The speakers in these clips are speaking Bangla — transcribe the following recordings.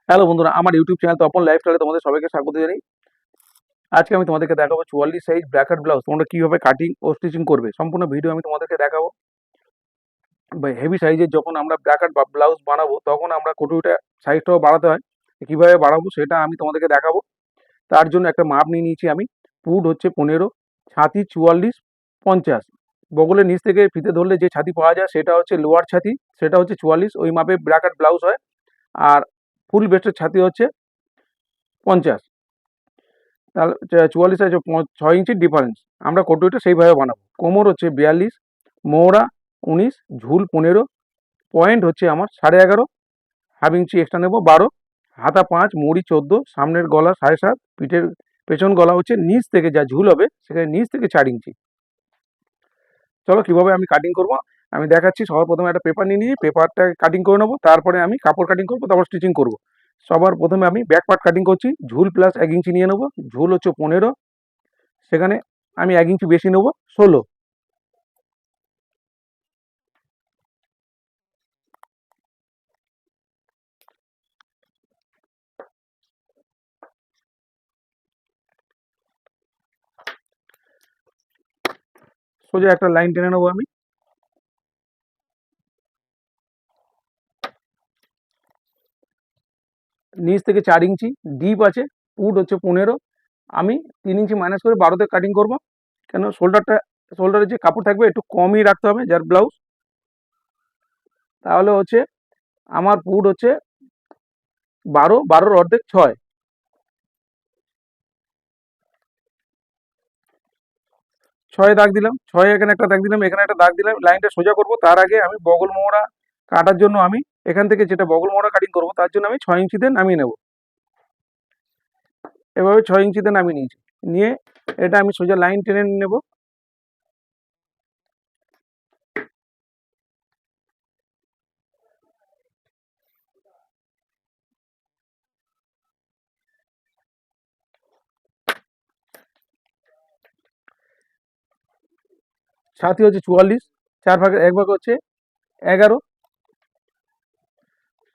হ্যালো বন্ধুরা, আমার ইউটিউব চ্যানেল তপন লাইফস্টাইলে তোমাদের সবাইকে স্বাগত জানাই। আজকে আমি তোমাদেরকে দেখাবো 44 সাইজ ব্র্যাকেট ব্লাউজ তোমরা কিভাবে কাটিং ও স্টিচিং করবে। সম্পূর্ণ ভিডিও আমি তোমাদেরকে দেখাবো। হেভি সাইজের যখন আমরা ব্র্যাকেট বা ব্লাউজ বানাবো তখন আমরা কটুইটা সাইজটাও বাড়াতে হয়, কিভাবে বাড়াবো সেটা আমি তোমাদেরকে দেখাবো। তার জন্য একটা মাপ নিয়ে নিয়েছি আমি। পুট হচ্ছে 15, ছাতি 44, 50। বগলের নিচ থেকে ফিতে ধরলে যে ছাতি পাওয়া যায় সেটা হচ্ছে লোয়ার ছাতি, সেটা হচ্ছে 44। ওই মাপে ব্র্যাকেট ব্লাউজ হয়। আর ফুল বেস্টের ছাতি হচ্ছে 50। তাহলে 44 আছে 6 ইঞ্চির ডিফারেন্স। আমরা কটুইটা সেইভাবে বানাবো। কোমর হচ্ছে 42, মৌরা 19, ঝুল 15, পয়েন্ট হচ্ছে আমার 11.5, হাফ ইঞ্চি এক্সট্রা নেবো 12, হাতা 5, মুড়ি 14, সামনের গলা 7.5, পিঠের পেছন গলা হচ্ছে নিচ থেকে যা ঝুল হবে সেখানে নিচ থেকে 4 ইঞ্চি। চলো কীভাবে আমি কাটিং করব আমি দেখাচ্ছি। সবার প্রথমে একটা পেপার নিয়ে নিয়ে পেপারটা কাটিং করে নেবো, তারপরে আমি কাপড় কাটিং করবো, তারপর স্টিচিং করব। সবার প্রথমে আমি ব্যাক পার্ট কাটিং করছি। ঝুল প্লাস 1 ইঞ্চি নিয়ে নেবো। ঝুল হচ্ছে 15, সেখানে আমি 1 ইঞ্চি বেশি নেবো 16। সোজা একটা লাইন টেনে নেবো আমি। নিচ থেকে 4 ইঞ্চি ডিপ আছে। পুট হচ্ছে 15, আমি 3 ইঞ্চি মাইনাস করে 12তে কাটিং করব। কেন শোল্ডারে যে কাপড় থাকবে একটু কমই রাখতে হবে যার ব্লাউজ। তাহলে হচ্ছে আমার পুট হচ্ছে 12, 12-র অর্ধেক 6। 6 দাগ দিলাম, 6 এখানে একটা দাগ দিলাম, এখানে একটা দাগ দিলাম। লাইনটা সোজা করব। তার আগে আমি বগল মোহরা কাটার জন্য আমি এখান থেকে যেটা বগল মোহরা কাটিং করব তার জন্য আমি 6 ইঞ্চিতে নামিয়ে নেব। এভাবে 6 ইঞ্চিতে নামিয়ে নিয়েছি। নিয়ে এটা আমি সোজা লাইন টেনে নেব। ছাতি হচ্ছে 44, 4 ভাগের 1 ভাগ হচ্ছে 11।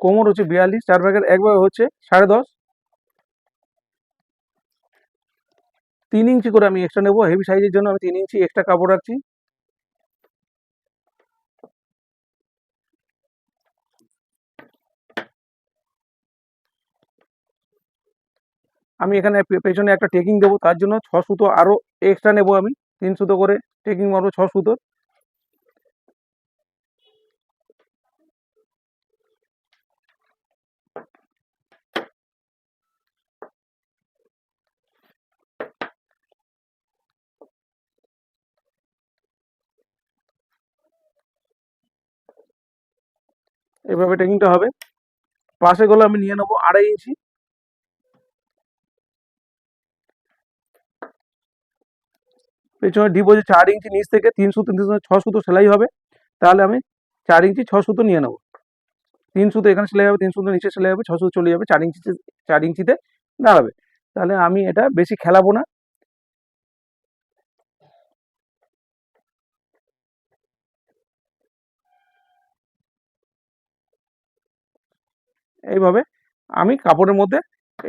কোমর হচ্ছে 42, 4 ভাগের 1 ভাগ হচ্ছে 10.5। 3 ইঞ্চি করে আমি এক্সট্রা নেবো। হেভি সাইজের জন্য আমি 3 ইঞ্চি এক্সট্রা কাপড় রাখছি। আমি এখানে পেছনে একটা টেকিং দেবো, তার জন্য 6 সুতো আরও এক্সট্রা নেবো আমি। 3 সুতো করে টেকিং মারবো 6 সুতো। এভাবে টেকিংটা হবে। পাশে গলা আমি নিয়ে নেবো 2.5 ইঞ্চি। পেছনে ডিপ হচ্ছে 4 ইঞ্চি। নিচ থেকে 3 সুতো 6 সুতো সেলাই হবে। তাহলে আমি 4 ইঞ্চি 6 সুতো নিয়ে নেবো। 3 সুতো এখানে সেলাই হবে, 3 সুতো নিচে সেলাই হবে, 6 সুতো চলে যাবে 4 ইঞ্চিতে। 4 ইঞ্চিতে দাঁড়াবে। তাহলে আমি এটা বেশি খেলাবো না। এইভাবে আমি কাপড়ের মধ্যে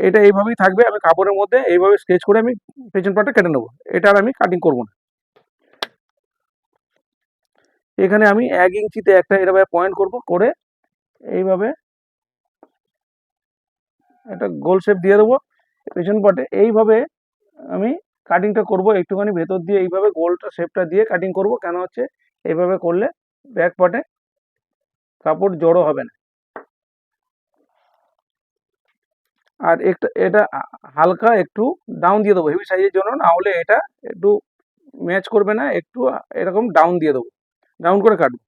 এটা এইভাবেই থাকবে। আমি কাপড়ের মধ্যে এইভাবে স্কেচ করে আমি পেছন পাটটা কেটে নেবো। এটা আর আমি কাটিং করব না। এখানে আমি 1 ইঞ্চিতে একটা এভাবে পয়েন্ট করব, করে এইভাবে একটা গোল শেপ দিয়ে দেবো পেছন পাটে। এইভাবে আমি কাটিংটা করব। একটুখানি ভেতর দিয়ে এইভাবে গোলটা শেপটা দিয়ে কাটিং করব। কেন হচ্ছে এইভাবে করলে ব্যাক পার্টে কাপড় জড়ো হবে না। আর এটা হালকা একটু ডাউন দিয়ে দেবো হেভি সাইজের জন্য, না হলে এটা একটু ম্যাচ করবে না। একটু এরকম ডাউন দিয়ে দেবো, ডাউন করে কাটবো।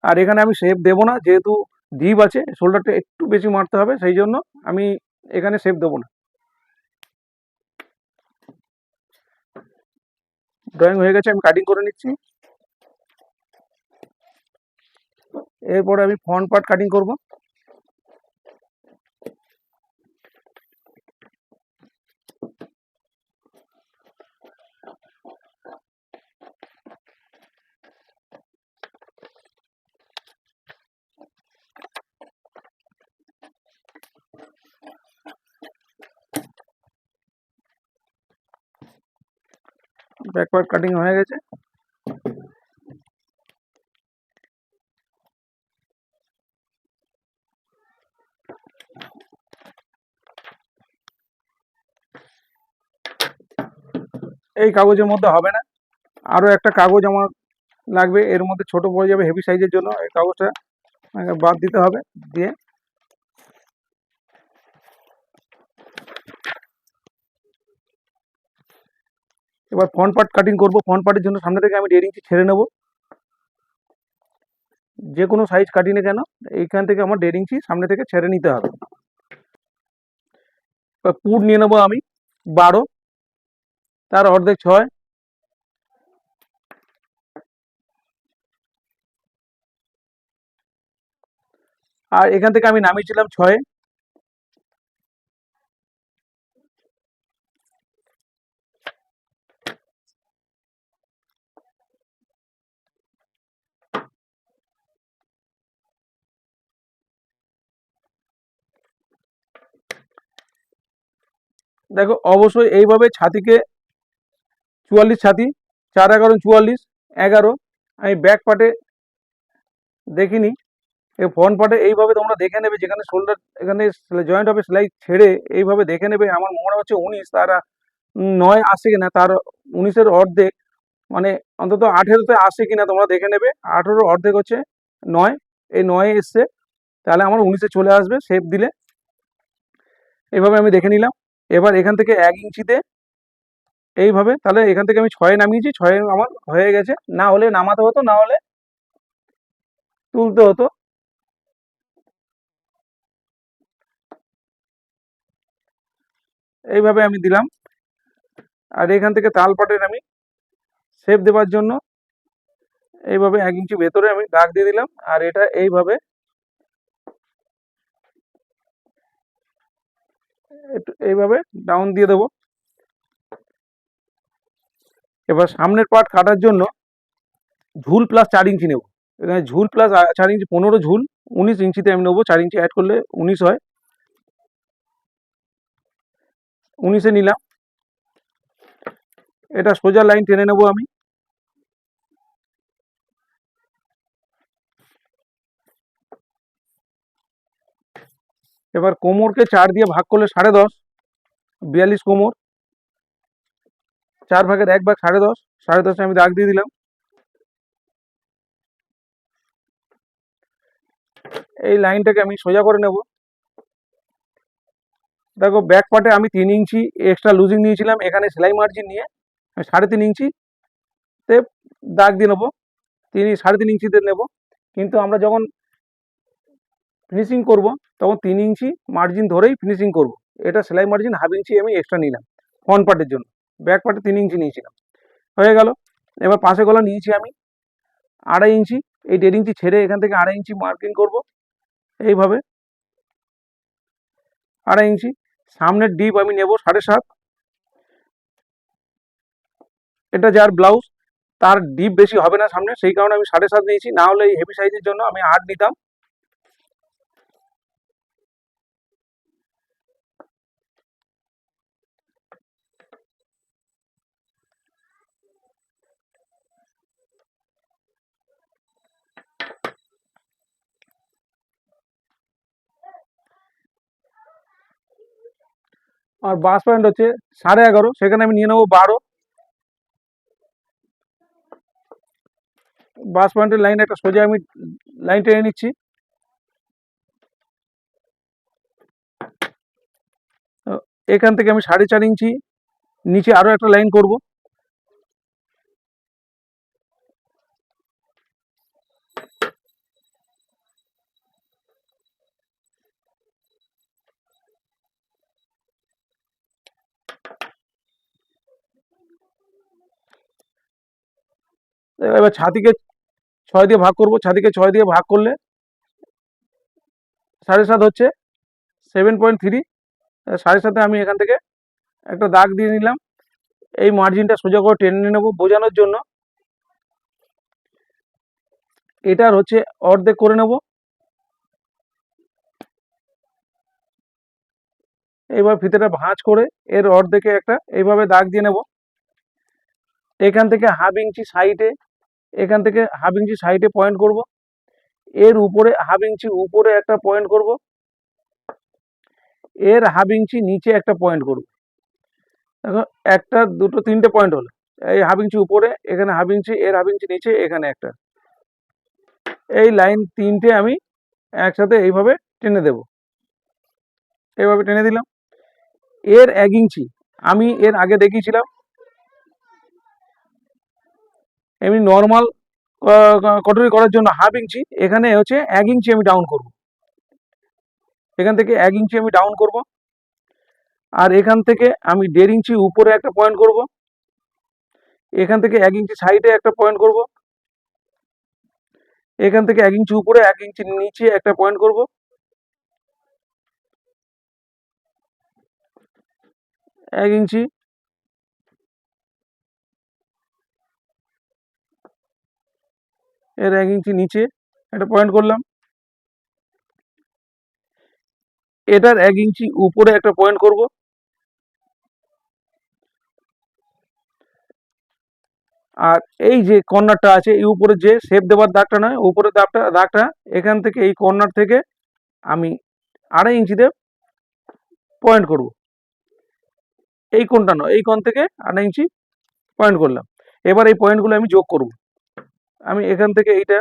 আর এখানে আমি শেপ দেবো না, যেহেতু ডিপ আছে শোল্ডারটা একটু বেশি মারতে হবে, সেই জন্য আমি এখানে শেপ দেবো না। ড্রয়িং হয়ে গেছে, আমি কাটিং করে নিচ্ছি। এরপরে আমি ফ্রন্ট পার্ট কাটিং করব। ব্যাক পার্ট কাটিং হয়ে গেছে। এই কাগজের মধ্যে হবে না, আরও একটা কাগজ আমার লাগবে, এর মধ্যে ছোট পড়ে যাবে হেভি সাইজের জন্য। এই কাগজটা বাদ দিতে হবে। দিয়ে এবার ফ্রন্ট পার্ট কাটিং করব। ফ্রন্ট পার্টের জন্য সামনে থেকে আমি 1.5 ইঞ্চি ছেড়ে নেব। যে কোনো সাইজ কাটি না কেন, এইখান থেকে আমার 1.5 ইঞ্চি সামনে থেকে ছেড়ে নিতে হবে। এবার পুট নিয়ে নেবো আমি 12, তার অর্ধেক 6, আর এখান থেকে আমি নামিয়েছিলাম 6। দেখো অবশ্যই এইভাবে ছাতিকে 44 ছাতি, 4 11 44 11 আমি ব্যাক পার্টে দেখিনি। এই ফ্রন্ট পার্টে এইভাবে তোমরা দেখে নেবে, যেখানে শোল্ডার এখানে জয়েন্ট হবে সেলাই ছেড়ে এইভাবে দেখে নেবে। আমার মনে হচ্ছে 19, তার 9 আসে কিনা, তার 19-এর অর্ধেক, মানে অন্তত 18-তে আসে কিনা তোমরা দেখে নেবে। 18-র অর্ধেক হচ্ছে 9, এই 9 এসছে, তাহলে আমার 19-এ চলে আসবে শেপ দিলে। এইভাবে আমি দেখে নিলাম। এবার এখান থেকে 1 ইঞ্চিতে এইভাবে, তাহলে এখান থেকে আমি 6 নামিয়েছি, 6 আমার হয়ে গেছে। না হলে নামাতে হতো, না হলে তুলতে হতো। এইভাবে আমি দিলাম। আর এখান থেকে তাল পাটের আমি শেপ দেওয়ার জন্য এইভাবে 1 ইঞ্চি ভেতরে আমি দাগ দিয়ে দিলাম। আর এটা এইভাবে একটু এইভাবে ডাউন দিয়ে দেবো। এবার সামনের পার্ট কাটার জন্য ঝুল প্লাস 4 ইঞ্চি নেব। এখানে ঝুল প্লাস 4 ইঞ্চি 15 ঝুল, 19 ইঞ্চিতে আমি নেবো। 4 ইঞ্চি অ্যাড করলে 19 হয়, 19-এ নিলাম। এটা সোজা লাইন টেনে নেব আমি। এবার কোমরকে 4 দিয়ে ভাগ করলে 10.5, 42 কোমর, 4 ভাগের 1 ভাগ 10.5, 10.5-এ আমি দাগ দিয়ে দিলাম। এই লাইনটাকে আমি সোজা করে নেব। দেখো ব্যাক পার্টে আমি 3 ইঞ্চি এক্সট্রা লুজিং নিয়েছিলাম, এখানে সেলাই মার্জিন নিয়ে আমি 3.5 ইঞ্চিতে দাগ দিয়ে নেবো। 3.5 ইঞ্চিতে নেব, কিন্তু আমরা যখন ফিনিশিং করব তখন 3 ইঞ্চি মার্জিন ধরেই ফিনিশিং করব। এটা সেলাই মার্জিন 1/2 ইঞ্চি আমি এক্সট্রা নিলাম ফ্রন্ট পার্টের জন্য। ব্যাক পার্টে 3 ইঞ্চি নিয়েছিলাম, হয়ে গেল। এবার পাশে গলা নিয়েছি আমি 2.5 ইঞ্চি, এই 1.5 ইঞ্চি ছেড়ে এখান থেকে 2.5 ইঞ্চি মার্কিং করব। এইভাবে 2.5 ইঞ্চি। সামনের ডিপ আমি নেব 7.5। এটা যার ব্লাউজ, তার ডিপ বেশি হবে না সামনে, সেই কারণে আমি 7.5 নিয়েছি। না হলে এই হেভি সাইজের জন্য আমি 8 নিতাম। আর বাস পয়েন্ট হচ্ছে 11.5, সেখানে আমি নিয়ে নেবো 12। বাস পয়েন্টের লাইন একটা সোজা আমি লাইন টেনে নিচ্ছি। এখান থেকে আমি 4.5 ইঞ্চি নিচে আরও একটা লাইন করব। এবার ছাতিকে 6 দিয়ে ভাগ করব। ছাতিকে 6 দিয়ে ভাগ করলে 7.5 হচ্ছে 7.3। 7.5-এ আমি এখান থেকে একটা দাগ দিয়ে নিলাম। এই মার্জিনটা সোজা করে টেনে নেব বোঝানোর জন্য। এটার হচ্ছে অর্ধেক করে নেব। এইবার ফিতেটা ভাঁজ করে এর অর্ধেকে একটা এইভাবে দাগ দিয়ে নেব। এখান থেকে হাফ ইঞ্চি সাইডে, এখান থেকে হাফ ইঞ্চি সাইডে পয়েন্ট করব, এর উপরে হাফ ইঞ্চি উপরে একটা পয়েন্ট করব, এর হাফ ইঞ্চি নিচে একটা পয়েন্ট করব। দেখো একটা দুটো তিনটে পয়েন্ট হলো, এই হাফ ইঞ্চি উপরে, এখানে হাফ ইঞ্চি, এর হাফ ইঞ্চি নিচে, এখানে একটা, এই লাইন তিনটে আমি একসাথে এইভাবে টেনে দেব, এইভাবে টেনে দিলাম। এর 1 ইঞ্চি আমি এর আগে দেখিয়েছিলাম, এমনি নর্মাল কটরি করার জন্য হাফ ইঞ্চি, এখানে হচ্ছে 1 ইঞ্চি আমি ডাউন করব, এখান থেকে 1 ইঞ্চি আমি ডাউন করব, আর এখান থেকে আমি 1.5 ইঞ্চি উপরে একটা পয়েন্ট করব, এখান থেকে 1 ইঞ্চি সাইডে একটা পয়েন্ট করব, এখান থেকে 1 ইঞ্চি উপরে 1 ইঞ্চি নিচে একটা পয়েন্ট করব, 1 ইঞ্চি, এর 1 ইঞ্চি নিচে একটা পয়েন্ট করলাম, এটার 1 ইঞ্চি উপরে একটা পয়েন্ট করব, আর এই যে কর্নারটা আছে, এই উপরে যে শেপ দেওয়ার দাগটা নয়, উপরে দাগটা এখান থেকে এই কর্নার থেকে আমি 2.5 ইঞ্চিতে পয়েন্ট করব, এই কোণটা নয়, এই কোণ থেকে 2.5 ইঞ্চি পয়েন্ট করলাম। এবার এই পয়েন্টগুলো আমি যোগ করব, আমি এখান থেকে এইটা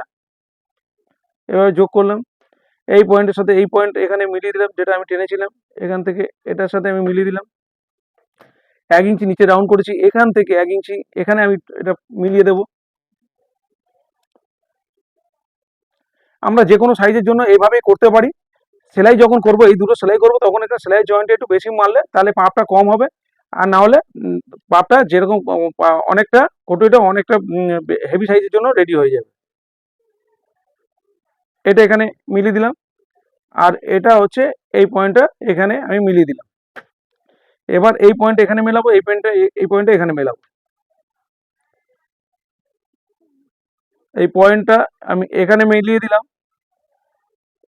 এভাবে যোগ করলাম, এই পয়েন্টের সাথে এই পয়েন্ট এখানে মিলিয়ে দিলাম, যেটা আমি টেনেছিলাম, এখান থেকে এটার সাথে আমি মিলিয়ে দিলাম, 1 ইঞ্চি নিচে রাউন্ড করেছি, এখান থেকে 1 ইঞ্চি এখানে আমি এটা মিলিয়ে দেব। আমরা যে কোনো সাইজের জন্য এইভাবেই করতে পারি। সেলাই যখন করব, এই দুটো সেলাই করব, তখন একটা সেলাই জয়েন্টে একটু বেশি মারলে তাহলে পাপটা কম হবে, আর না হলে পাপটা যেরকম অনেকটা কটুইটা অনেকটা হেভি সাইজের জন্য রেডি হয়ে যাবে। এটা এখানে মিলিয়ে দিলাম, আর এটা হচ্ছে এই পয়েন্টটা এখানে আমি মিলিয়ে দিলাম। এবার এই পয়েন্ট এখানে মেলাবো, এই পয়েন্টটা এখানে মেলাবো, এই পয়েন্টটা আমি এখানে মিলিয়ে দিলাম,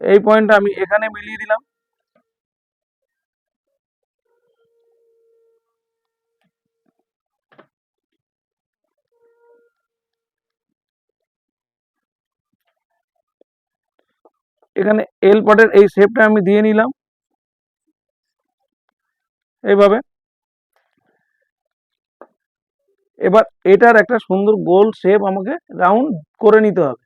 এই পয়েন্টটা আমি এখানে মিলিয়ে দিলাম। এখানে এল পার্টের এই শেপটা আমি দিয়ে নিলাম এইভাবে। এবার এটার একটা সুন্দর গোল শেপ আমাকে রাউন্ড করে নিতে হবে।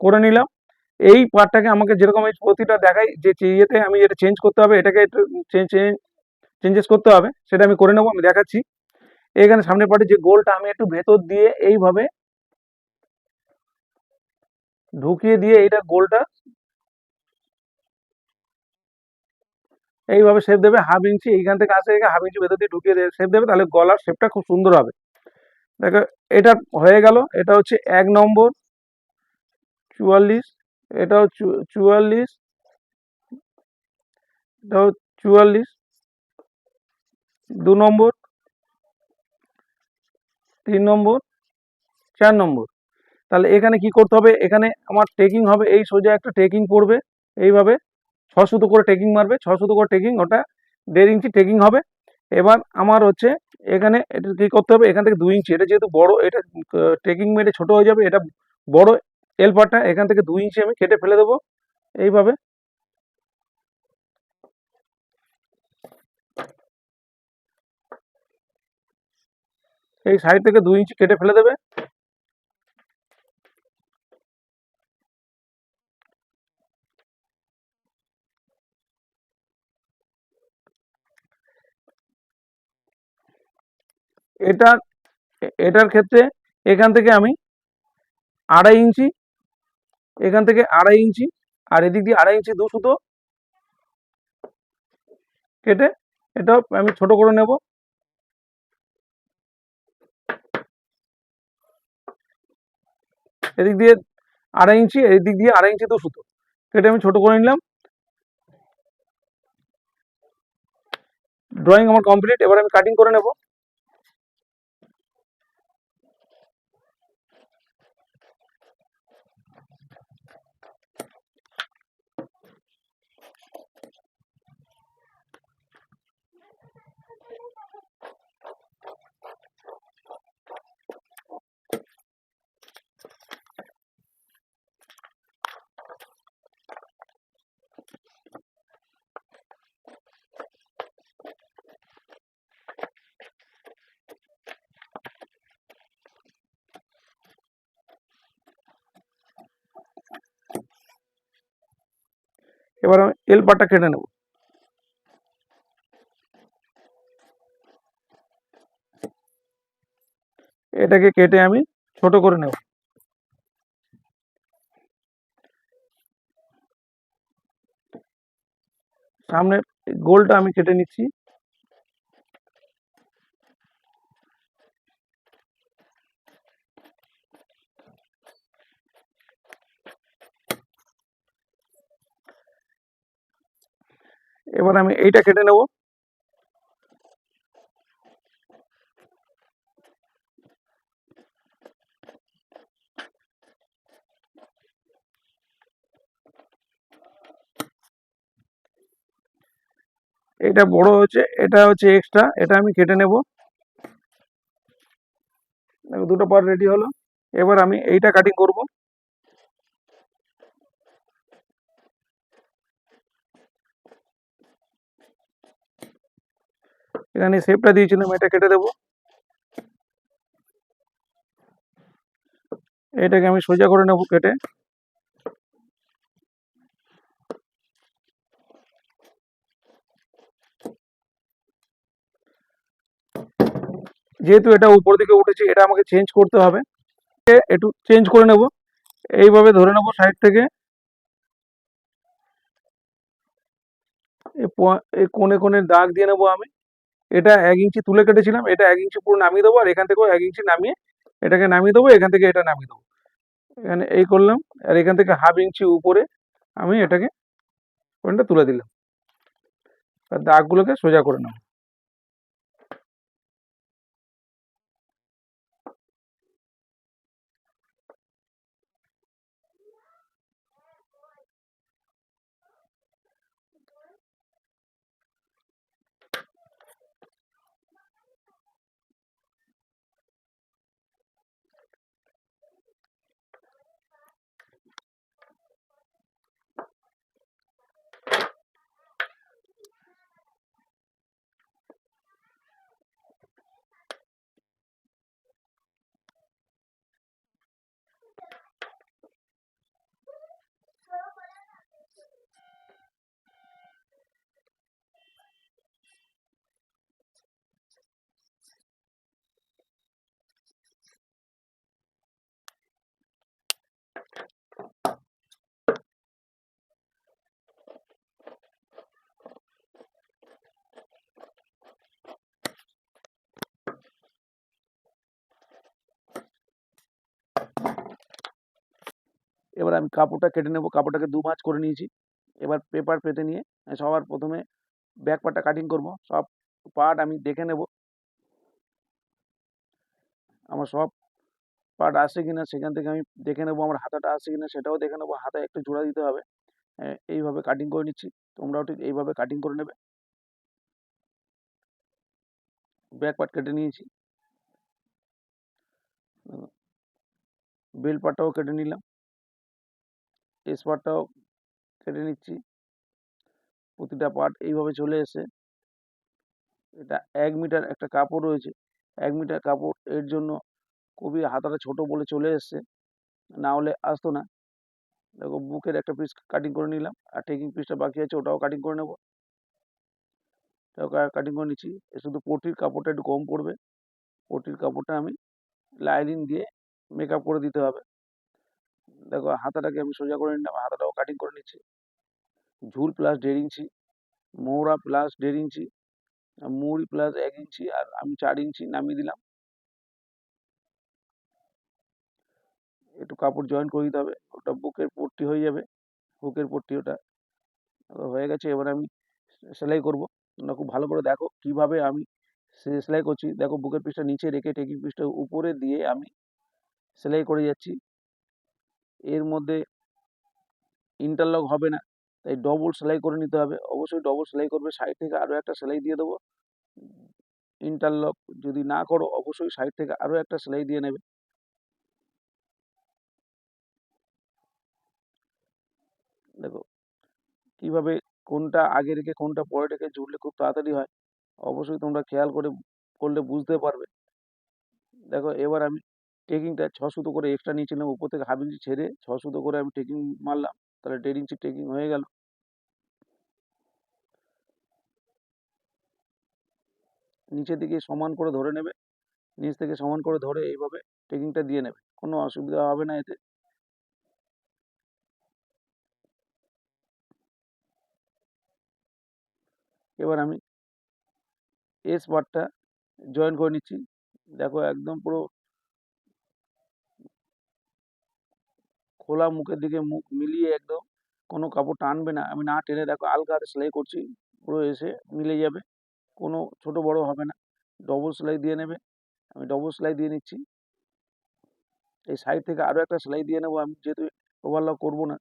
করে নিলাম। এই পার্টটাকে আমাকে যেরকম এই প্রতিটা দেখাই যে ইয়েতে আমি এটা চেঞ্জ করতে হবে, এটাকে একটু চেঞ্জেস করতে হবে, সেটা আমি করে নেবো, আমি দেখাচ্ছি। এখানে সামনের পার্টে যে গোলটা আমি একটু ভেতর দিয়ে এইভাবে ঢুকিয়ে দিয়ে এইটা গোলটা এইভাবে শেপ দেবে, হাফ ইঞ্চি এইখান থেকে আসে, হাফ ইঞ্চি ভেতর দিয়ে ঢুকিয়ে শেপ দেবে, তাহলে গলার শেপটা খুব সুন্দর হবে। দেখো এটা হয়ে গেল, এটা হচ্ছে 1 নম্বর 44, এটাও 44, এটাও 44, 2 নম্বর, 3 নম্বর, 4 নম্বর। তাহলে এখানে কি করতে হবে, এখানে আমার টেকিং হবে, এই সোজা একটা টেকিং পড়বে, এইভাবে 6 সুতো করে টেকিং মারবে, 6 সুতো করে টেকিং, ওটা 1.5 ইঞ্চি টেকিং হবে। এবার আমার হচ্ছে এখানে এটা কি করতে হবে, এখান থেকে 2 ইঞ্চি, এটা যেহেতু বড়, এটা টেকিং মেরে ছোট হয়ে যাবে, এটা বড় এল পার্টটা, এখান থেকে 2 ইঞ্চি আমি কেটে ফেলে দেবো এইভাবে। এই সাইড থেকে 2 ইঞ্চি কেটে ফেলে দেবে। এটা এটার ক্ষেত্রে এখান থেকে আমি 2.5 ইঞ্চি, এখান থেকে 2.5 ইঞ্চি, আর এদিক দিয়ে 2.5 ইঞ্চি 2 সুতো কেটে এটাও আমি ছোট করে নেব। এদিক দিয়ে 2.5 ইঞ্চি, এদিক দিয়ে 2.5 ইঞ্চি 2 সুতো কেটে আমি ছোট করে নিলাম। ড্রয়িং আমার কমপ্লিট, এবার আমি কাটিং করে নেব। এবার আমি এল পার্টটা কেটে নেব। এটাকে কেটে আমি ছোট করে নেব। সামনের গোলটা আমি কেটে নিচ্ছি। এবার আমি এইটা কেটে নেব। এটা বড় হচ্ছে, এটা হচ্ছে এক্সট্রা, এটা আমি কেটে নেব। দুটো পার্ট রেডি হলো। এবার আমি এইটা কাটিং করব। এখানে শেপটা দিয়েছিলাম, এটা কেটে দেবো। এটাকে আমি সোজা করে নেব কেটে। যেহেতু এটা উপর দিকে উঠেছে, এটা আমাকে চেঞ্জ করতে হবে। একটু চেঞ্জ করে নেব। এইভাবে ধরে নেব সাইড থেকে। এই কোণে কোণে দাগ দিয়ে নেবো আমি। এটা 1 ইঞ্চি তুলে কেটেছিলাম, এটা 1 ইঞ্চি পুরো নামিয়ে দেবো, আর এখান থেকেও 1 ইঞ্চি নামিয়ে এটাকে নামিয়ে দেবো, এখান থেকে এটা নামিয়ে দেবো। এখানে এই করলাম, আর এখান থেকে 1/2 ইঞ্চি উপরে আমি এটাকে পয়েন্টটা তুলে দিলাম। আর দাগগুলোকে সোজা করে নেব। এবার আমি কাপড়টা কেটে নেব। কাপড়টাকে 2 ভাঁজ করে নিয়েছি। এবার পেপার পেতে নিয়ে সবার প্রথমে ব্যাক পার্টটা কাটিং করব। সব পার্ট আমি দেখে নেব, আমার সব পার্ট আসছে কিনা। সেখান থেকে আমি দেখে নেব আমার হাতাটা আসছে কিনা, সেটাও দেখে নেব। হাতায় একটু জোড়া দিতে হবে। এইভাবে কাটিং করে নিচ্ছি, তোমরাও ঠিক এইভাবে কাটিং করে নেবে। ব্যাক পার্ট কেটে নিয়েছি, বেল পার্টটাও কেটে নিলাম, এস পার্টটাও কেটে নিচ্ছি। প্রতিটা পার্ট এইভাবে চলে এসে, এটা 1 মিটার একটা কাপড় রয়েছে। 1 মিটার কাপড়, এর জন্য খুবই হাতাটা ছোট বলে চলে এসছে, না হলে আসতো না। দেখো বুকের একটা পিস কাটিং করে নিলাম, আর টেকিং পিসটা বাকি আছে ওটাও কাটিং করে নেব। কাটিং করে নিচ্ছি। শুধু পটির কাপড়টা একটু কম পড়বে, পটির কাপড়টা আমি লাইনিং দিয়ে মেকআপ করে দিতে হবে। দেখো হাতাটাকে আমি সোজা করে নিলাম, হাতাটাও কাটিং করে নিচ্ছি। ঝুল প্লাস 1.5 ইঞ্চি, মৌরা প্লাস 1.5 ইঞ্চি, মুড়ি প্লাস 1 ইঞ্চি, আর আমি 4 ইঞ্চি নামিয়ে দিলাম। একটু কাপড় জয়েন করে দিতে হবে, ওটা বুকের পট্টি হয়ে যাবে। বুকের পট্টি ওটা হয়ে গেছে। এবার আমি সেলাই করব। তোমরা খুব ভালো করে দেখো কিভাবে আমি সেলাই করছি। দেখো বুকের পিসটা নিচে রেখে টেকিং পিসটা উপরে দিয়ে আমি সেলাই করে যাচ্ছি। এর মধ্যে ইন্টারলক হবে না, তাই ডবল সেলাই করে নিতে হবে। অবশ্যই ডবল সেলাই করবে। সাইড থেকে আরও একটা সেলাই দিয়ে দেবো। ইন্টারলক যদি না করো, অবশ্যই সাইড থেকে আরও একটা সেলাই দিয়ে নেবে। দেখো কিভাবে কোনটা আগে রেখে কোনটা পরে রেখে জুড়লে খুব তাড়াতাড়ি হয়, অবশ্যই তোমরা খেয়াল করে করলে বুঝতে পারবে। দেখো এবার আমি টেকিংটা 6 সুতো করে এক্সট্রা নিয়েছিলাম, উপর থেকে 1/2 ইঞ্চি ছেড়ে 6 সুতো করে আমি টেকিং মারলাম, তাহলে 1.5 ইঞ্চি টেকিং হয়ে গেল। নিচের দিকে সমান করে ধরে নেবে, নিচ থেকে সমান করে ধরে এইভাবে টেকিংটা দিয়ে নেবে, কোনো অসুবিধা হবে না এতে। এবার আমি এস পার্টটা জয়েন করে নিচ্ছি। দেখো একদম পুরো খোলা মুখের দিকে মুখ মিলিয়ে একদম, কোনো কাপড় টানবে না, আমি না টেনে দেখো আলগা হাতে সেলাই করছি, পুরো এসে মিলে যাবে, কোনো ছোট বড় হবে না। ডবল সেলাই দিয়ে নেবে, আমি ডবল সেলাই দিয়ে নিচ্ছি। এই সাইড থেকে আরো একটা সেলাই দিয়ে নেবো, আমি যেহেতু ওভারলক করবো না।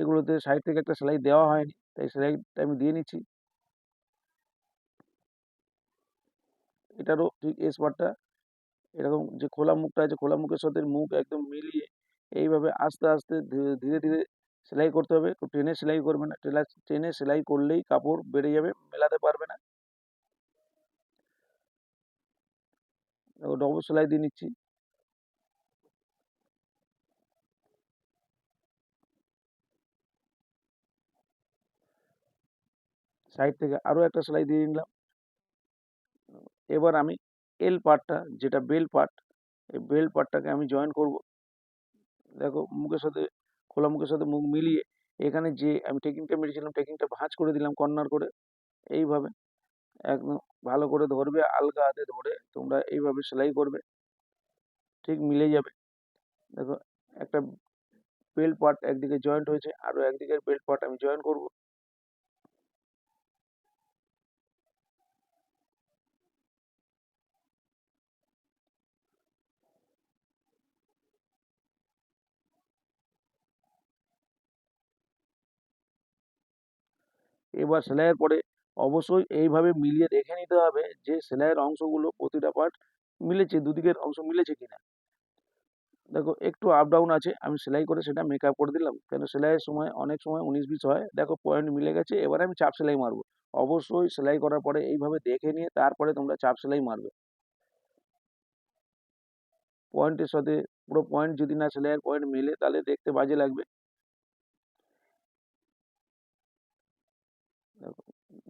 এগুলোতে সাইড থেকে একটা সেলাই দেওয়া হয়নি, তাই সেলাইটা আমি দিয়ে নিচ্ছি। এটারও ঠিক এস পার্টটা এরকম, যে খোলা মুখটা আছে খোলা মুখের সাথে মুখ একদম মিলিয়ে এইভাবে আস্তে আস্তে ধীরে ধীরে সেলাই করতে হবে। টেনে সেলাই করবে না, টেনে সেলাই করলেই কাপড় বেড়ে যাবে, মেলাতে পারবে না। ডবল সেলাই দিয়ে নিচ্ছি। সাইড থেকে আরো একটা সেলাই দিয়ে নিলাম। এবার আমি এল পার্টটা, যেটা বেল পার্ট, এই বেল পার্টটাকে আমি জয়েন করব। দেখো মুখের সাথে খোলা মুখের সাথে মুখ মিলিয়ে এখানে যে আমি টেকিংটা মেরেছিলাম, টেকিংটা ভাঁজ করে দিলাম কর্নার করে। এইভাবে একদম ভালো করে ধরবে, আলগা হাতে ধরে তোমরা এইভাবে সেলাই করবে, ঠিক মিলে যাবে। দেখো একটা বেল্ট পার্ট একদিকে জয়েন্ট হয়েছে, আরো একদিকের বেল্ট পার্ট আমি জয়েন করব। এবার সেলাইয়ের পরে অবশ্যই এইভাবে মিলিয়ে দেখে নিতে হবে যে সেলাইয়ের অংশগুলো প্রতিটা পার্ট মিলেছে, দুদিকের অংশ মিলেছে কিনা। দেখো একটু আপ ডাউন আছে, আমি সেলাই করে সেটা মেকআপ করে দিলাম, কেন সেলাইয়ের সময় অনেক সময় 19-20 হয়। দেখো পয়েন্ট মিলে গেছে, এবারে আমি চাপ সেলাই মারবো। অবশ্যই সেলাই করার পরে এইভাবে দেখে নিয়ে তারপরে তোমরা চাপ সেলাই মারবে। পয়েন্টের সাথে পুরো পয়েন্ট যদি না সেলাইয়ের পয়েন্ট মিলে তাহলে দেখতে বাজে লাগবে। দেখো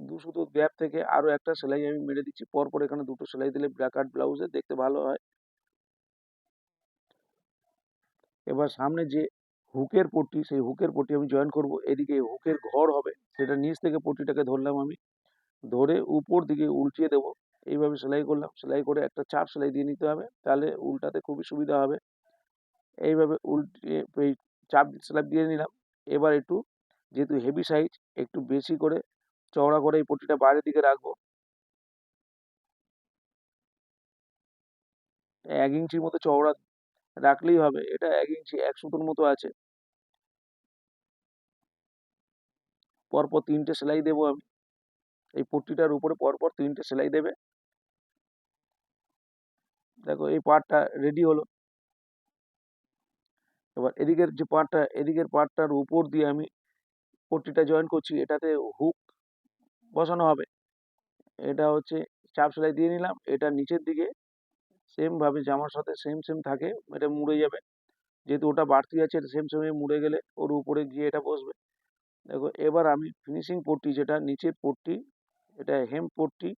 দু সুতো গ্যাপ থেকে আরো একটা সেলাই আমি মেরে দিচ্ছি, পরপর এখানে দুটো সেলাই দিলে ব্র্যাকেট ব্লাউজে দেখতে ভালো হয়। এবার সামনে যে হুকের পট্টি, সেই হুকের পট্টি আমি জয়েন করব। এদিকে হুকের ঘর হবে, সেটা নিচ থেকে পট্টিটাকে ধরলাম আমি, ধরে উপর দিকে উল্টিয়ে দেবো। এইভাবে সেলাই করলাম, সেলাই করে একটা চাপ সেলাই দিয়ে নিতে হবে, তাহলে উল্টাতে খুবই সুবিধা হবে। এইভাবে উল্টিয়ে এই চাপ সেলাই দিয়ে নিলাম। এবার একটু, যেহেতু হেভি সাইজ, একটু বেশি করে চওড়া করে এই পট্টিটা বাইরের দিকে রাখবো। 1 ইঞ্চির মতো চওড়া রাখলেই হবে, এটা 1 ইঞ্চি 1 সুতোর মতো আছে। পরপর 3টে সেলাই দেবো আমি, এই পট্টিটার উপরে পরপর 3টে সেলাই দেবে। দেখো এই পার্টটা রেডি হলো। এবার এদিকের পার্টটার উপর দিয়ে আমি পট্টিটা জয়েন করছি, এটাতে হুক বসানো হবে। এটা হচ্ছে চাপ সেলাই দিয়ে নিলাম, এটা নিচের দিকে সেম ভাবে জামার সাথে সেম সেম থাকে, এটা মুড়ে যাবে, যেহেতু ওটা বাড়তি আছে সেম সেমে মুড়ে গেলে ওর উপরে গিয়ে এটা বসবে। দেখো এবার আমি ফিনিশিং পট্টি, যেটা নিচের পট্টি, এটা হেম পট্টি,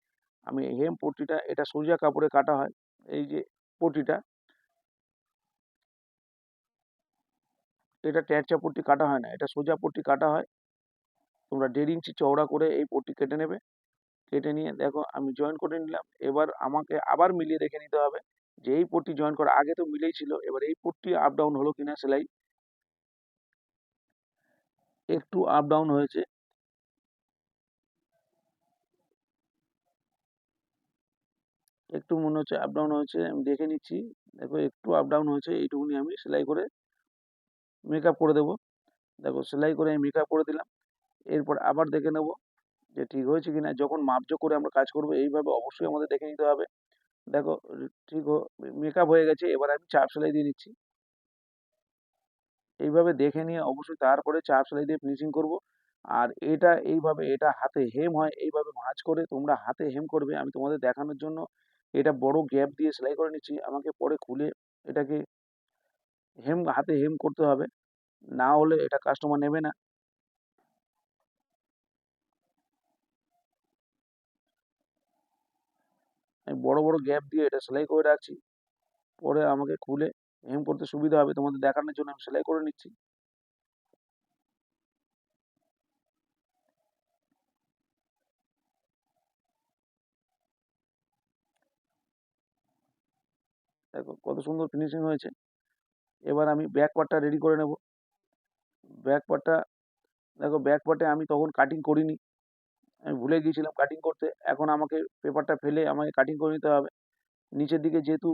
আমি হেম পট্টিটা এটা সোজা কাপড়ে কাটা হয়। এই যে পট্টিটা, এটা ট্যাঁচা পট্টি কাটা হয় না, এটা সোজা পট্টি কাটা হয়। তোমরা 1.5 ইঞ্চি চওড়া করে এই পট্টি কেটে নেবে। কেটে নিয়ে দেখো আমি জয়েন করে নিলাম। এবার আমাকে আবার মিলিয়ে দেখে নিতে হবে যে এই পট্টি জয়েন করা আগে তো মিলেই ছিল, এবার এই পট্টি আপ ডাউন হলো কিনা সেলাই। একটু আপ ডাউন হয়েছে, একটু মনে হচ্ছে আপ ডাউন হয়েছে, আমি দেখে নিচ্ছি। দেখো একটু আপ ডাউন হয়েছে, এইটুকুনি আমি সেলাই করে মেকআপ করে দেবো। দেখো সেলাই করে আমি মেকআপ করে দিলাম। এরপর আবার দেখে নেবো যে ঠিক হয়েছে কিনা। যখন মাপজোক করে আমরা কাজ করবো এইভাবে অবশ্যই আমাদের দেখে নিতে হবে। দেখো ঠিক মেকআপ হয়ে গেছে, এবার আমি চাপ সেলাই দিয়ে দিচ্ছি। এইভাবে দেখে নিয়ে অবশ্যই তারপরে চাপ সেলাই দিয়ে ফিনিশিং করব। আর এটা এইভাবে, এটা হাতে হেম হয়, এইভাবে ভাঁজ করে তোমরা হাতে হেম করবে। আমি তোমাদের দেখানোর জন্য এটা বড় গ্যাপ দিয়ে সেলাই করে নিচ্ছি, আমাকে পরে খুলে এটাকে হাতে হেম করতে হবে, না হলে এটা কাস্টমার নেবে না। আমি বড় বড় গ্যাপ দিয়ে এটা সেলাই করে রাখছি, পরে আমাকে খুলে হেম করতে সুবিধা হবে, তোমাদের দেখানোর জন্য আমি সেলাই করে নিচ্ছি। দেখো কত সুন্দর ফিনিশিং হয়েছে। এবার আমি ব্যাক পার্টটা রেডি করে নেব। ব্যাক পার্টটা, দেখো ব্যাক পার্টে আমি তখন কাটিং করিনি, আমি ভুলে গিয়েছিলাম কাটিং করতে। এখন আমাকে পেপারটা ফেলে আমাকে কাটিং করে নিতে হবে। নিচের দিকে যেহেতু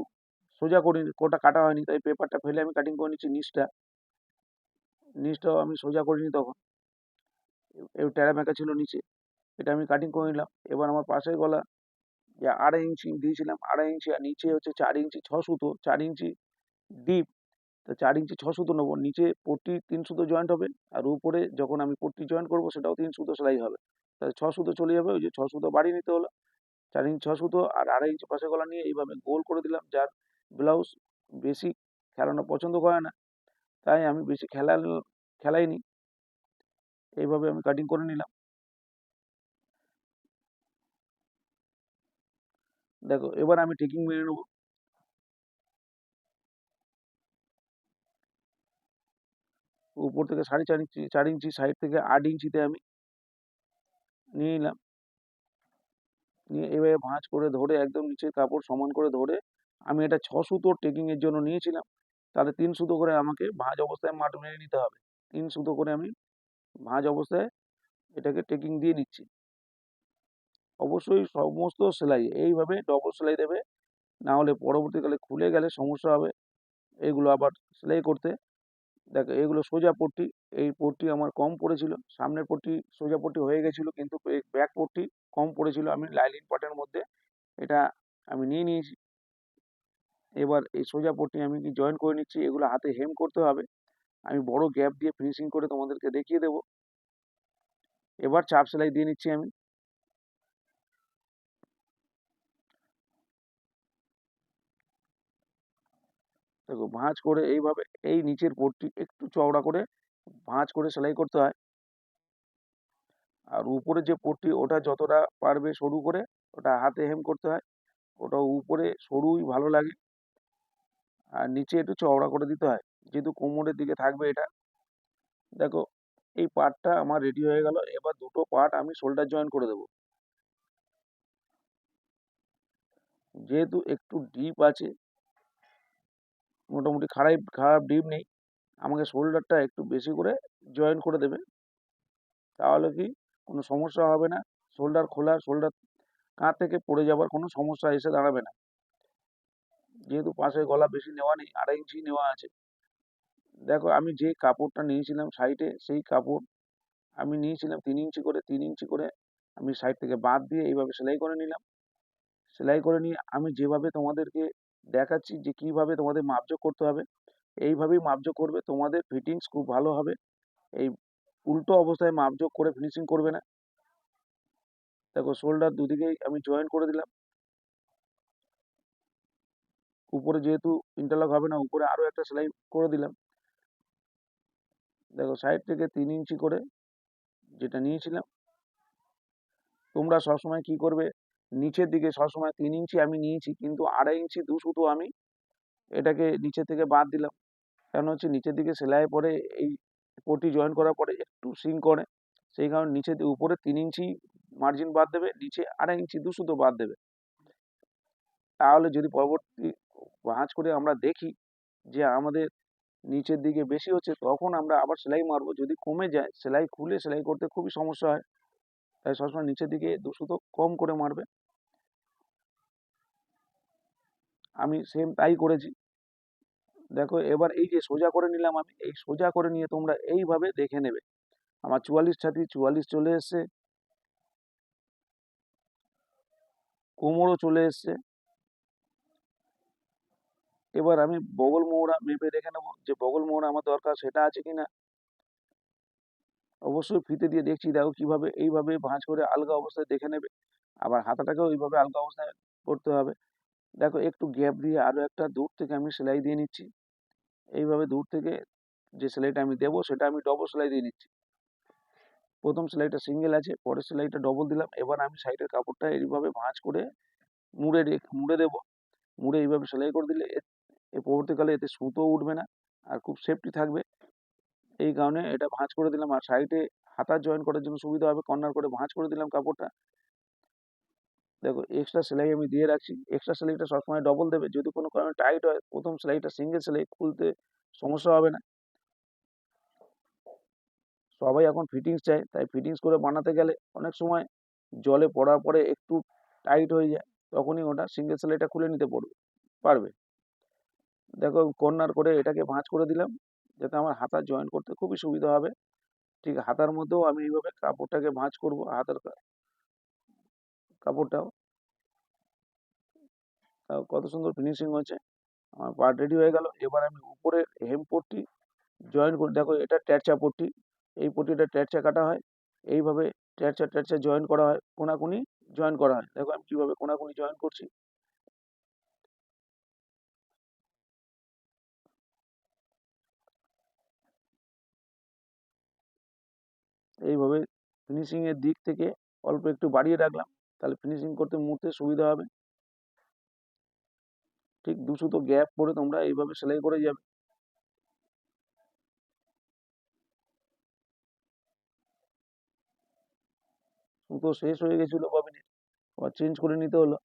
সোজা করিনি, কোটা কাটা হয়নি, তাই পেপারটা ফেলে আমি কাটিং করে নিচ্ছি। নিচটাও আমি সোজা করিনি তখন, টেরা মেকা ছিল নিচে, এটা আমি কাটিং করে নিলাম। এবার আমার পাশের গলা যে 2.5 ইঞ্চি দিয়েছিলাম, 2.5 ইঞ্চি, আর নিচে হচ্ছে 4 ইঞ্চি 6 সুতো, 4 ইঞ্চি ডিপ, তো 4 ইঞ্চি 6 সুতো নেবো। নিচে পট্টি 3 সুতো জয়েন্ট হবে, আর উপরে যখন আমি পট্টি জয়েন্ট করবো সেটাও 3 সুতো সেলাই হবে, তাহলে 6 সুতো চলে যাবে। ওই যে 6 সুতো বাড়িয়ে নিতে হলো, 4 ইঞ্চি 6 সুতো আর 2.5 ইঞ্চি পাশের গলা নিয়ে এইভাবে গোল করে দিলাম। যার ব্লাউজ বেশি খেলানো পছন্দ করে না, তাই আমি বেশি খেলাইনি, এইভাবে আমি কাটিং করে নিলাম। দেখো এবার আমি টেকিং মেরে নেবো। উপর থেকে 4.5 ইঞ্চি, 4 ইঞ্চি সাইড থেকে 8 ইঞ্চিতে আমি নিয়ে নিলাম। নিয়ে এভাবে ভাঁজ করে ধরে একদম নিচের কাপড় সমান করে ধরে, আমি এটা 6 সুতোর টেকিং এর জন্য নিয়েছিলাম, তাহলে 3 সুতো করে আমাকে ভাঁজ অবস্থায় মাট মেরে নিতে হবে। 3 সুতো করে আমি ভাঁজ অবস্থায় এটাকে টেকিং দিয়ে নিচ্ছি। অবশ্যই সমস্ত সেলাই এইভাবে ডবল সেলাই দেবে, না হলে পরবর্তীকালে খুলে গেলে সমস্যা হবে এগুলো আবার সেলাই করতে। দেখো এগুলো সোজা পট্টি, এই পট্টি আমার কম পড়েছিল, সামনের পট্টি সোজা পট্টি হয়ে গেছিল, কিন্তু ব্যাক পট্টি কম পড়েছিল, আমি লাইলিন পাটের মধ্যে এটা আমি নিয়ে নিয়েছি। এবার এই সোজা পট্টি আমি কি জয়েন করে নিচ্ছি, এগুলো হাতে হেম করতে হবে, আমি বড় গ্যাপ দিয়ে ফিনিশিং করে তোমাদেরকে দেখিয়ে দেবো। এবার চাপ সেলাই দিয়ে নিচ্ছি আমি। দেখো ভাঁজ করে এইভাবে এই নিচের পট্টি একটু চওড়া করে ভাঁজ করে সেলাই করতে হয়, আর উপরে যে পট্টি ওটা যতটা পারবে সরু করে ওটা হাতে হেম করতে হয়, ওটা উপরে সরুই ভালো লাগে, আর নিচে একটু চওড়া করে দিতে হয়, যেহেতু কোমরের দিকে থাকবে এটা। দেখো এই পার্টটা আমার রেডি হয়ে গেল। এবার দুটো পার্ট আমি শোল্ডার জয়েন করে দেবো। যেহেতু একটু ডিপ আছে, মোটামুটি খারাপ খারাপ ডিপ নেই, আমাকে শোল্ডারটা একটু বেশি করে জয়েন করে দেবে, তাহলে কি কোনো সমস্যা হবে না, শোল্ডার খোলা, শোল্ডার কাঁধ থেকে পড়ে যাবার কোনো সমস্যা এসে দাঁড়াবে না। যেহেতু পাশে গলা বেশি নেওয়া নেই, 2.5 ইঞ্চি নেওয়া আছে। দেখো আমি যে কাপড়টা নিয়েছিলাম সাইডে, সেই কাপড় আমি নিয়েছিলাম 3 ইঞ্চি করে, 3 ইঞ্চি করে আমি সাইড থেকে বাদ দিয়ে এইভাবে সেলাই করে নিলাম। সেলাই করে নিয়ে আমি যেভাবে তোমাদেরকে দেখাচ্ছি যে কিভাবে তোমাদের মাপজোক করতে হবে, এইভাবেই মাপজোক করবে, তোমাদের ফিটিংস খুব ভালো হবে। এই উল্টো অবস্থায় মাপজোক করে ফিনিশিং করবে না। দেখো শোল্ডার দুদিকেই আমি জয়েন করে দিলাম। উপরে যেহেতু ইন্টারলক হবে না, উপরে আরো একটা সেলাই করে দিলাম। দেখো সাইড থেকে 3 ইঞ্চি করে যেটা নিয়েছিলাম, তোমরা সবসময় কি করবে, নিচের দিকে সবসময় 3 ইঞ্চি আমি নিয়েছি, কিন্তু 2.5 ইঞ্চি 2 সুতো আমি এটাকে নিচে থেকে বাদ দিলাম। কারণ হচ্ছে নিচের দিকে সেলাই পরে এই পটি জয়েন করার পরে একটু সিং করে, সেই কারণে নিচে উপরে 3 ইঞ্চি মার্জিন বাদ দেবে, নিচে 2.5 ইঞ্চি 2 সুতো বাদ দেবে। তাহলে যদি পরবর্তী ভাঁজ করে আমরা দেখি যে আমাদের নিচের দিকে বেশি হচ্ছে, তখন আমরা আবার সেলাই মারবো, যদি কমে যায় সেলাই খুলে সেলাই করতে খুবই সমস্যা হয়, তাই সবসময় নিচের দিকে 2 সুতো কম করে মারবে। আমি সেম তাই করেছি। দেখো এবার এই যে সোজা করে নিলাম আমি, এই সোজা করে নিয়ে তোমরা এইভাবে দেখে নেবে। আমার 44 ছাতি 44 চলে এসছে, কোমরও চলে এসছে। এবার আমি বগল মোহরা মেপে দেখে নেবো যে বগল মোহরা আমার দরকার সেটা আছে কিনা। অবশ্যই ফিতে দিয়ে দেখছি। দেখো কিভাবে এইভাবে ভাঁজ করে আলগা অবস্থায় দেখে নেবে, আবার হাতাটাকেও এইভাবে আলগা অবস্থায় করতে হবে। দেখো একটু গ্যাপ দিয়ে আরো একটা দূর থেকে আমি সেলাই দিয়ে নিচ্ছি। এইভাবে দূর থেকে যে সেলাইটা আমি দেবো সেটা আমি ডবল সেলাই দিয়ে নিচ্ছি। প্রথম সেলাইটা সিঙ্গেল আছে, পরের সেলাইটা ডবল দিলাম। এবার আমি সাইডের কাপড়টা এইভাবে ভাঁজ করে মুড়ে দেবো। মুড়ে এইভাবে সেলাই করে দিলে পরবর্তীকালে এতে সুতো উঠবে না আর খুব সেফটি থাকবে। এই কারণে এটা ভাঁজ করে দিলাম। আর সাইডে হাতার জয়েন করার জন্য সুবিধা হবে, কর্নার করে ভাঁজ করে দিলাম কাপড়টা। দেখো এক্সট্রা সেলাই আমি দিয়ে রাখছি। এক্সট্রা সেলাইটা সবসময় ডবল দেবে। যদি কোনো কারণে টাইট হয়, প্রথম সেলাইটা সিঙ্গেল সেলাই খুলতে সমস্যা হবে না। সবাই এখন ফিটিংস চায়, তাই ফিটিংস করে বানাতে গেলে অনেক সময় জলে পড়ার পরে একটু টাইট হয়ে যায়, তখনই ওটা সিঙ্গেল সেলাইটা খুলে নিতে পারবে। দেখো কর্নার করে এটাকে ভাঁজ করে দিলাম, যাতে আমার হাতা জয়েন করতে খুবই সুবিধা হবে। ঠিক হাতার মধ্যেও আমি এইভাবে কাপড়টাকে ভাঁজ করব, হাতার কাপড়টাও। কত সুন্দর ফিনিশিং হয়েছে। আমার পার্ট রেডি হয়ে গেল। এবার আমি উপরের হেম পট্টি জয়েন করে, দেখো এটা ট্যারচা পট্টি, এই পট্টিটা ট্যারচা কাটা হয়, এইভাবে ট্যারচা ট্যারচা জয়েন করা হয়, কোনাকুনি জয়েন করা হয়। দেখো আমি কিভাবে কোনাকুনি জয়েন করছি। এইভাবে ফিনিশিং এর দিক থেকে অল্প একটু বাড়িয়ে রাখলাম, তাহলে ফিনিশিং করতে মুহূর্তে সুবিধা হবে। ঠিক 2 সুতো গ্যাপ করে তোমরা এইভাবে সেলাই করে যাবে। সুতো শেষ হয়ে গেছিল ববিনের, আবার চেঞ্জ করে নিতে হলো।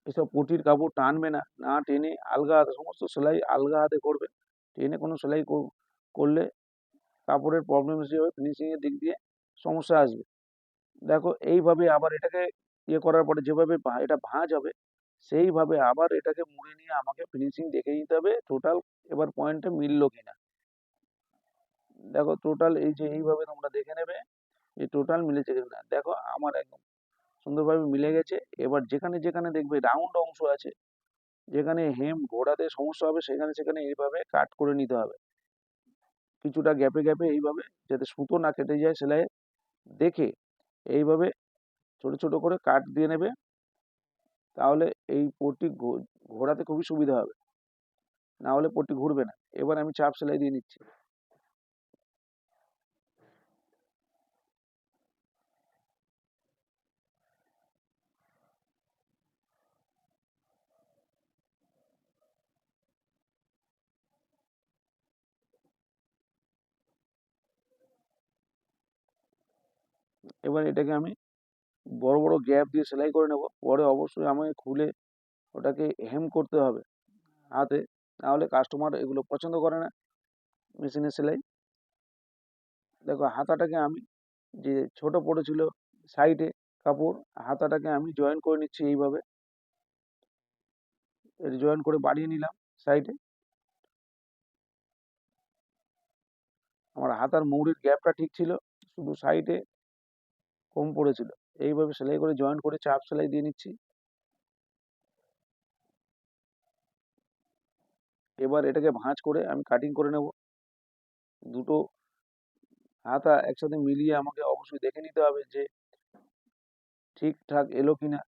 এসব পটির কাপড় টানবে না, না টেনে আলগা হাতে, সমস্ত সেলাই আলগা হাতে করবে। টেনে কোনো সেলাই করলে কাপড়ের প্রবলেম বেশি হবে, ফিনিশিং এর দিক দিয়ে সমস্যা আসবে। দেখো এইভাবে আবার এটাকে ইয়ে করার পরে যেভাবে এটা ভাঁজ হবে, সেইভাবে আবার এটাকে মুড়ে নিয়ে আমাকে ফিনিশিং দেখে নিতে হবে টোটাল এবার পয়েন্টে মিললো কিনা। দেখো টোটাল এই যে এইভাবে তোমরা দেখে নেবে যে টোটাল মিলেছে কিনা। দেখো আমার একদম সুন্দরভাবে মিলে গেছে। এবার যেখানে যেখানে দেখবে রাউন্ড অংশ আছে, যেখানে হেম ঘোরাতে সমস্যা হবে, সেখানে সেখানে এইভাবে কাট করে নিতে হবে, কিছুটা গ্যাপে গ্যাপে, এইভাবে যাতে সুতো না কেটে যায় সেলাই দেখে এইভাবে ছোট ছোট করে কাট দিয়ে নেবে, তাহলে এই পট্টি ঘোরাতে খুবই সুবিধা হবে, না হলে পট্টি ঘুরবে না। এবার আমি চাপ সেলাই দিয়ে নিচ্ছি। এবার এটাকে আমি বড় বড় গ্যাপ দিয়ে সেলাই করে নেব। পরে অবশ্যই আমাকে খুলে ওটাকে হেম করতে হবে হাতে, নাহলে কাস্টমার এগুলো পছন্দ করে না মেশিনের সেলাই। দেখো হাতাটাকে আমি যে ছোট পড়েছিল সাইডে কাপড়, হাতাটাকে আমি জয়েন করে নিচ্ছি এইভাবে, জয়েন করে বাড়িয়ে নিলাম সাইডে। আমার হাতার মৌরির গ্যাপটা ঠিক ছিল, শুধু সাইডে কম পড়েছিল। এইভাবে সেলাই করে জয়েন করে চাপ সেলাই দিয়ে নিচ্ছি। এবার এটাকে ভাঁজ করে আমি কাটিং করে নেব। দুটো হাতা একসাথে মিলিয়ে আমাকে অবশ্যই দেখে নিতে হবে যে ঠিকঠাক এলো কিনা।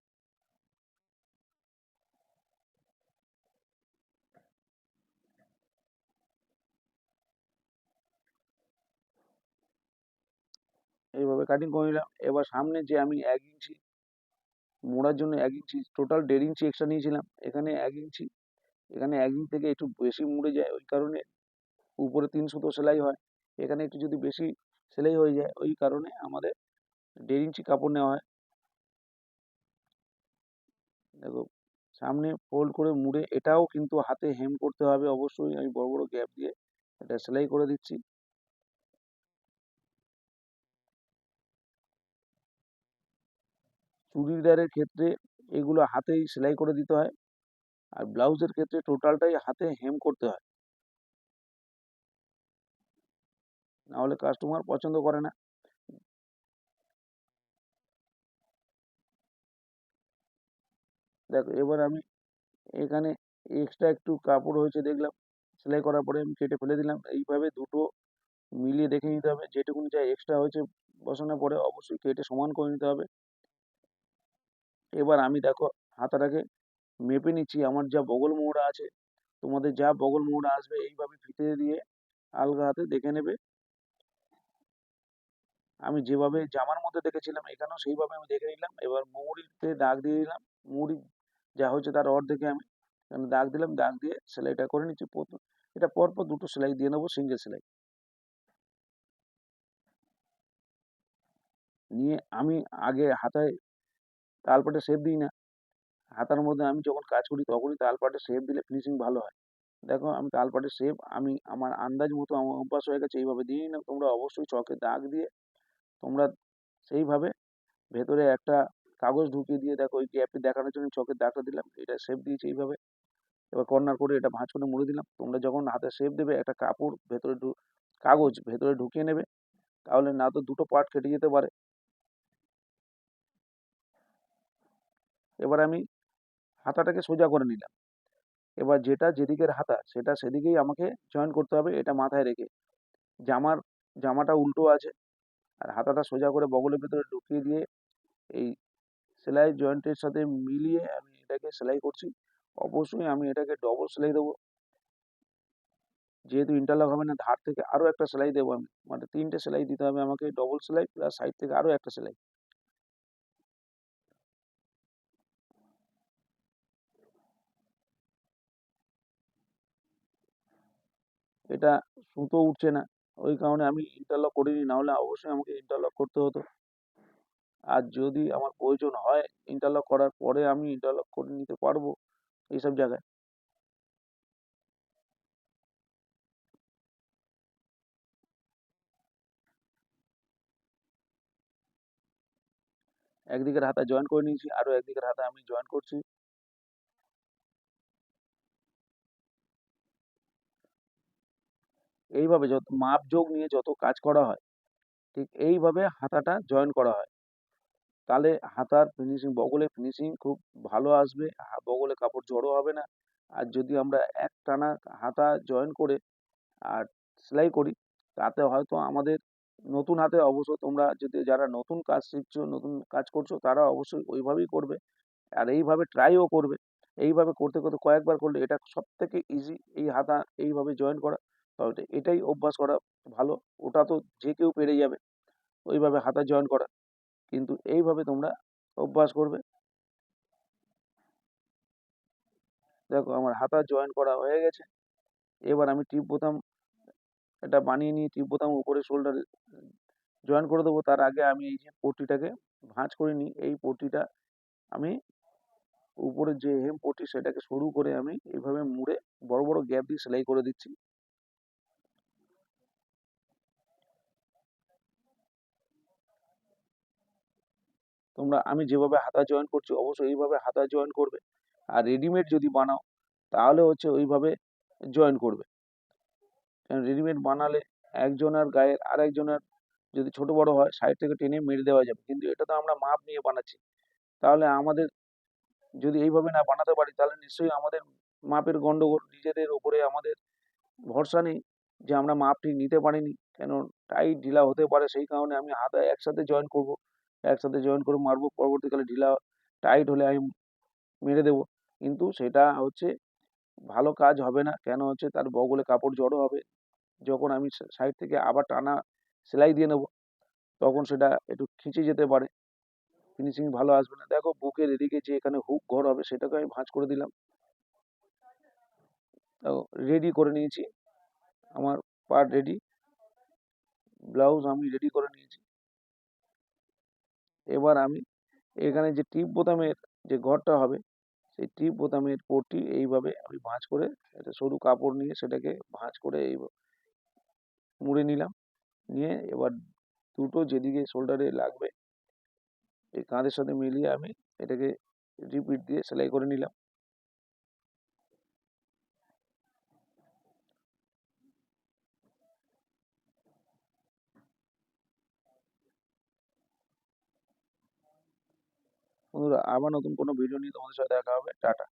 এইভাবে কাটিং করে নিলাম। এবার সামনে যে আমি 1 ইঞ্চি মোড়ার জন্য 1 ইঞ্চি, টোটাল 1.5 ইঞ্চি এক্সট্রা নিয়েছিলাম, এখানে 1 ইঞ্চি, এখানে 1 ইঞ্চি থেকে একটু বেশি মুড়ে যায়, ওই কারণে উপরে 3 সুতো সেলাই হয়, এখানে একটু যদি বেশি সেলাই হয়ে যায়, ওই কারণে আমাদের 1.5 ইঞ্চি কাপড় নেওয়া হয়। দেখো সামনে ফোল্ড করে মুড়ে, এটাও কিন্তু হাতে হেম করতে হবে অবশ্যই। আমি বড় বড় গ্যাপ দিয়ে এটা সেলাই করে দিচ্ছি। চুড়িদারের ক্ষেত্রে এগুলো হাতেই সেলাই করে দিতে হয়, আর ব্লাউজের ক্ষেত্রে টোটালটাই হাতে হেম করতে হয়, না হলে কাস্টমার পছন্দ করে না। দেখো এবার আমি এখানে এক্সট্রা একটু কাপড় হয়েছে দেখলাম, সেলাই করার পরে আমি কেটে ফেলে দিলাম। এইভাবে দুটো মিলিয়ে দেখে নিতে হবে, যেটুকুনি যা এক্সট্রা হয়েছে বসানোর পরে অবশ্যই কেটে সমান করে নিতে হবে। এবার আমি দেখো হাতাটাকে মেপে নিচ্ছি আমার যা বগল মোহরা আছে, তোমাদের যা বগল মোহরা আসবে এইভাবে ফিতে দিয়ে আলগা হাতে দেখে নেবে। আমি যেভাবে জামার মধ্যে দেখেছিলাম এখানেও সেইভাবে আমি দেখে নিলাম। এবার মুহুরিতে দাগ দিয়ে দিলাম। মুহুরি যা হচ্ছে তার অর্ধেকে আমি এখানে দাগ দিলাম, দাগ দিয়ে সেলাইটা করে নিচ্ছি। এটা পরপর দুটো সেলাই দিয়ে নেবো, সিঙ্গেল সেলাই নিয়ে আমি আগে হাতায় তালপাটে শেপ দিই না। হাতার মধ্যে আমি যখন কাজ করি তখনই তালপাটে শেপ দিলে ফিনিশিং ভালো হয়। দেখো আমি তালপাটে শেপ আমি আমার আন্দাজ মতো আমার অভ্যাস হয়ে গেছে, এইভাবে দিয়েই না। তোমরা অবশ্যই চকে দাগ দিয়ে তোমরা সেইভাবে ভেতরে একটা কাগজ ঢুকিয়ে দিয়ে দেখো ওই গ্যাপটি দেখানোর জন্য চকের দাগটা দিলাম। এটা শেপ দিয়েছি এইভাবে। এবার কর্নার করে এটা ভাঁজ করে মুড়ে দিলাম। তোমরা যখন হাতে শেপ দেবে একটা কাপড় ভেতরে কাগজ ভেতরে ঢুকিয়ে নেবে, তাহলে না তো দুটো পার্ট কেটে যেতে পারে। এবার আমি হাতাটাকে সোজা করে নিলাম। এবার যেটা যেদিকের হাতা সেটা সেদিকেই আমাকে জয়েন করতে হবে, এটা মাথায় রেখে। জামার জামাটা উল্টো আছে আর হাতাটা সোজা করে বগলের ভেতরে ঢুকিয়ে দিয়ে এই সেলাই জয়েন্টের সাথে মিলিয়ে আমি এটাকে সেলাই করছি। অবশ্যই আমি এটাকে ডবল সেলাই দেবো, যেহেতু ইন্টারলক হবে না। ধার থেকে আরো একটা সেলাই দেবো আমি, মানে তিনটে সেলাই দিতে হবে আমাকে, ডবল সেলাই প্লাস সাইড থেকে আরো একটা সেলাই। এটা সুতো উঠছে না, ওই কারণে আমি ইন্টারলক করিনি, না হলে অবশ্যই আমাকে ইন্টারলক করতে হতো। আর যদি আমার প্রয়োজন হয় ইন্টারলক করার পরে আমি ইন্টারলক করে নিতে পারবো এইসব জায়গায়। একদিকের হাতা জয়েন করে নিয়েছি, আরো একদিকের হাতা আমি জয়েন করছি। এইভাবে যত মাপ যোগ নিয়ে যত কাজ করা হয়, ঠিক এইভাবে হাতাটা জয়েন করা হয়। তাহলে হাতার ফিনিশিং, বগলে ফিনিশিং খুব ভালো আসবে। বগলে কাপড় জড়ো হবে না। আর যদি আমরা একটানা হাতা জয়েন করে আর সেলাই করি, তাতে হয়তো আমাদের নতুন হাতে, অবশ্য তোমরা যদি যারা নতুন কাজ শিখছো, নতুন কাজ করছো, তারা অবশ্যই ওইভাবেই করবে। আর এইভাবে ট্রাইও করবে। এইভাবে করতে করতে কয়েকবার করলে এটা সব থেকে ইজি, এই হাতা এইভাবে জয়েন করা। তবে এটাই অভ্যাস করা ভালো। ওটা তো যে কেউ পেরে যাবে ওইভাবে হাতা জয়েন করা, কিন্তু এইভাবে তোমরা অভ্যাস করবে। দেখো আমার হাতা জয়েন করা হয়ে গেছে। এবার আমি টিপ বোতাম এটা বানিয়ে নিয়ে টিপ বোতাম উপরে শোল্ডার জয়েন করে দেবো। তার আগে আমি এই যে পট্টিটাকে ভাঁজ করে নিই, এই পট্টিটা আমি উপরের যে হেম পট্টি সেটাকে সরু করে আমি এইভাবে মুড়ে বড় বড় গ্যাপ দিয়ে সেলাই করে দিচ্ছি। তোমরা আমি যেভাবে হাতা জয়েন করছি অবশ্যই এইভাবে হাতা জয়েন করবে। আর রেডিমেড যদি বানাও তাহলে হচ্ছে ওইভাবে জয়েন করবে। কারণ রেডিমেড বানালে একজনের গায়ের আর একজনের যদি ছোট বড় হয় সাইড থেকে টেনে মেরে দেওয়া যাবে, কিন্তু এটা তো আমরা মাপ নিয়ে বানাচ্ছি। তাহলে আমাদের যদি এইভাবে না বানাতে পারি তাহলে নিশ্চয়ই আমাদের মাপের গন্ডগোল। নিজেদের ওপরে আমাদের ভরসা নেই যে আমরা মাপ ঠিক নিতে পারিনি, কেন টাইট ঢিলা হতে পারে। সেই কারণে আমি হাতা একসাথে জয়েন করব, একসাথে জয়েন করে মারবো। পরবর্তীকালে ঢিলা টাইট হলে আমি মেরে দেবো, কিন্তু সেটা হচ্ছে ভালো কাজ হবে না। কেন হচ্ছে তার বগলে কাপড় জড়ো হবে। যখন আমি সাইড থেকে আবার টানা সেলাই দিয়ে নেবো তখন সেটা একটু খিঁচে যেতে পারে, ফিনিশিং ভালো আসবে না। দেখো বুকের এদিকে যে এখানে হুক ঘর হবে সেটাকে আমি ভাঁজ করে দিলাম। রেডি করে নিয়েছি, আমার পার্ট রেডি, ব্লাউজ আমি রেডি করে নিয়েছি। এবার আমি এখানে যে টিপ বোতামের যে ঘরটা হবে সেই টিপ বোতামের পট্টি এইভাবে আমি ভাঁজ করে একটা সরু কাপড় নিয়ে সেটাকে ভাঁজ করে এই মুড়ে নিলাম। নিয়ে এবার দুটো যেদিকে শোল্ডারে লাগবে এই কাঁধের সাথে মিলিয়ে আমি এটাকে রিপিট দিয়ে সেলাই করে নিলাম। বন্ধুরা আবার নতুন কোনো ভিডিও নিয়ে তোমাদের সাথে দেখা হবে। টাটা।